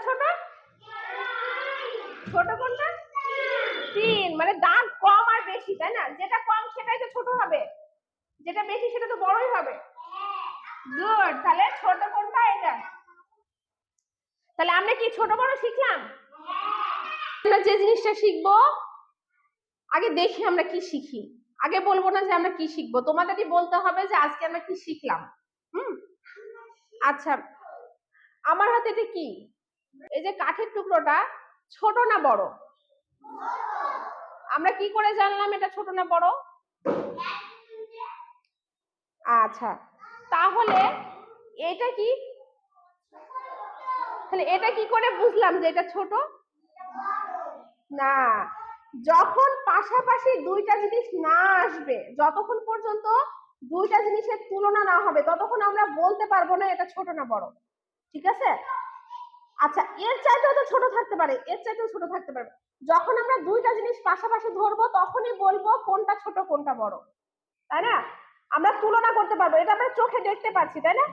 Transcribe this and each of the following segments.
ছোট? ছোট কোনটা? 3, মানে দাগ কম আর বেশি, তাই না? যেটা কম সেটাই তো ছোট হবে, যেটা বেশি সেটা তো বড়ই হবে। গুড, তাহলে ছোট কোনটা? এটা। তাহলে আমরা কি ছোট বড় শিখলাম? আমরা যে জিনিসটা শিখবো আগে দেখি আমরা কি শিখি, আগে বলবো না যে আমরা কি শিখবো, তোমাদেরই বলতে হবে যে আজকে আমরা কি শিখলাম। আচ্ছা, আমার হাতে এটা কি? এই যে কাঠের টুকরোটা ছোট না বড়? আমরা কি করে জানলাম এটা ছোট না বড়? আচ্ছা, তাহলে এটা কি? তাহলে এটা কি করে বুঝলাম যে এটা ছোট? না, যখন পাশাপাশি দুইটা জিনিস না আসবে, যতক্ষণ পর্যন্ত দুইটা জিনিসের তুলনা না হবে ততক্ষণ আমরা বলতে পারবো না এটা ছোট না বড়। ঠিক আছে? আচ্ছা, এর চাইতেও তো ছোট থাকতে পারে, এর চাইতেও ছোট থাকতে পারে। যখন আমরা দুইটা জিনিস পাশাপাশি ধরবো তখনই বলবো কোনটা ছোট কোনটা বড়, তাই না? আমরা তুলনা করতে পারবো, এটা আমরা চোখে দেখতে পাচ্ছি, তাই না?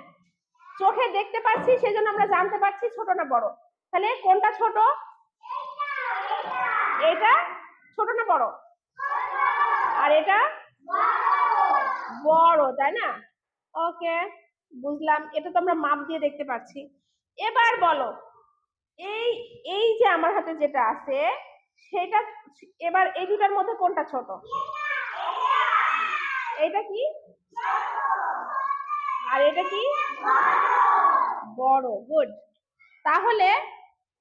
চোখে দেখতে পাচ্ছি, সেজন্য আমরা জানতে পারছি ছোট না বড়। তাহলে কোনটা ছোট? এটা ছোট না বড়? আর এটা বড়, তাই না? ওকে, বুঝলাম, এটা তো আমরা মাপ দিয়ে দেখতে পাচ্ছি। এবার বলো, এই এই যে আমার হাতে যেটা আছে সেটা, এবার এই দুটার মধ্যে কোনটা ছোট? এটা কি? আর এটা কি? বড়। গুড। তাহলে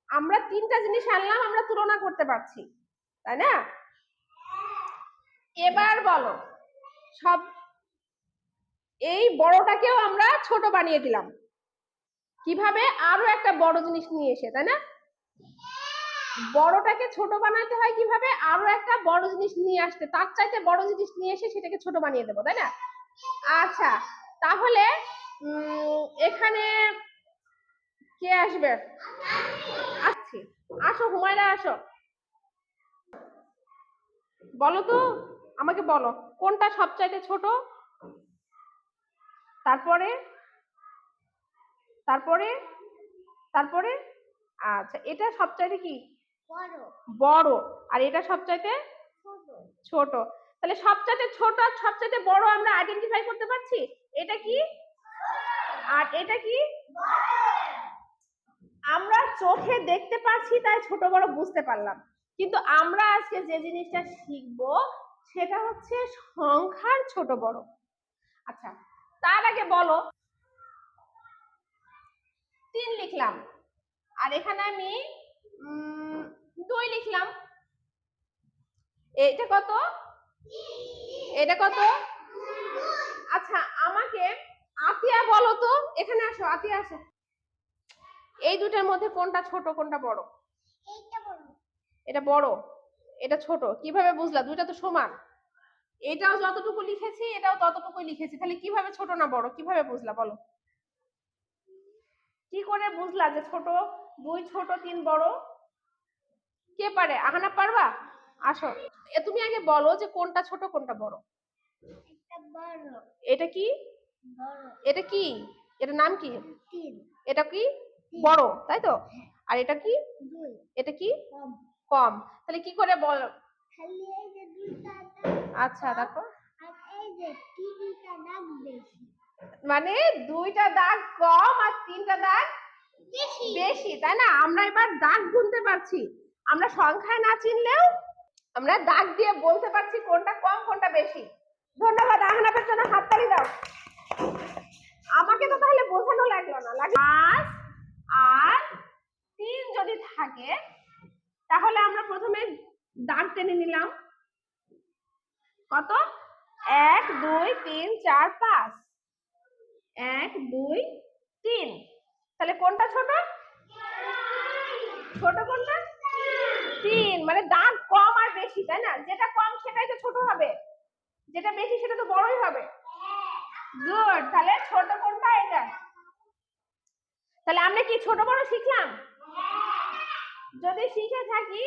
আমরা তিনটা জিনিস আনলাম, আমরা তুলনা করতে পারছি, তাই না? এবার বলো, সব এই বড়টাকেও আমরা ছোট বানিয়ে দিলাম কিভাবে? আরো একটা বড় জিনিস নিয়ে এসে, তাই না? বড়টাকে ছোট বানাতে হয় কিভাবে? আরো একটা বড় জিনিস নিয়ে আসতে, তার চাইতে বড় জিনিস নিয়ে এসে সেটাকে ছোট বানিয়ে দেবো, তাই না? আচ্ছা, তাহলে এখানে কে আসবে? আসছি, আসো হুমায়রা, আসো। বলো তো, আমাকে বলো কোনটা সবচাইতে ছোট? তারপরে তারপরে তারপরে আচ্ছা, এটা সবচাইতে কি? বড়। আর এটা সবচাইতে ছোট। তাহলে সবচাইতে ছোট আর সবচাইতে বড় আমরা আইডেন্টিফাই করতে পারছি। এটা কি আর এটা কি? আমরা চোখে দেখতে পাচ্ছি তাই ছোট বড় বুঝতে পারলাম, কিন্তু আমরা আজকে যে জিনিসটা শিখবো সেটা হচ্ছে সংখ্যার ছোট বড়। আচ্ছা, তার আগে বলো, 3 লিখলাম আর এখানে আমি 2 লিখলাম, এটা কত? এটা কত? আচ্ছা, আমাকে আতিয়া বলো তো, এখানে আসো, আতিয়া আসো, এই দুটার মধ্যে কোনটা ছোট কোনটা বড়? এটা বড়, এটা ছোট, কিভাবে বুঝলা? দুইটা তো সমান, এটাও যতটুকু লিখেছি এটাও ততটুকুই লিখেছি, তাহলে কিভাবে ছোট না বড় কিভাবে বুঝলা বলো? কি করে বুঝলা যে ছোট? 2 ছোট 3 বড়? কে পারে? আহানা পারবা? আসো, তুমি আগে বলো যে কোনটা ছোট কোনটা বড়। এটা কি? এটা কি? এটার নাম কি? এটা কি? বড়, তাই তো? আর এটা কি? এটা কি? কম। তাহলে কি করে বল? আচ্ছা, তারপর মানে 2টা দাগ কম আর 3টা দাগ বেশি, তাই না? আমরা এবার দাগ গুনতে পারছি, আমরা সংখ্যায় না চিনলেও আমরা দাগ দিয়ে বলতে পারছি কোনটা কম কোনটা বেশি। ধন্যবাদ, আহনাফের জন্য হাততালি দাও। আমাকে তো তাহলে বোঝানো লাগলো না, 5 আর 3 যদি থাকে তাহলে আমরা প্রথমে দাগ টেনে নিলাম, কত? 1 2 3 4 5, 1 2 3। তাহলে কোনটা ছোট? ছোট কোনটা? 3, মানে দাগ কম আর বেশি, তাই না? যেটা কম সেটাই তো ছোট হবে, যেটা বেশি সেটা তো বড়ই হবে। গুড, তাহলে ছোট কোনটা? এটা। তাহলে আমরা কি ছোট বড় শিখলাম? যদি শিখে থাকি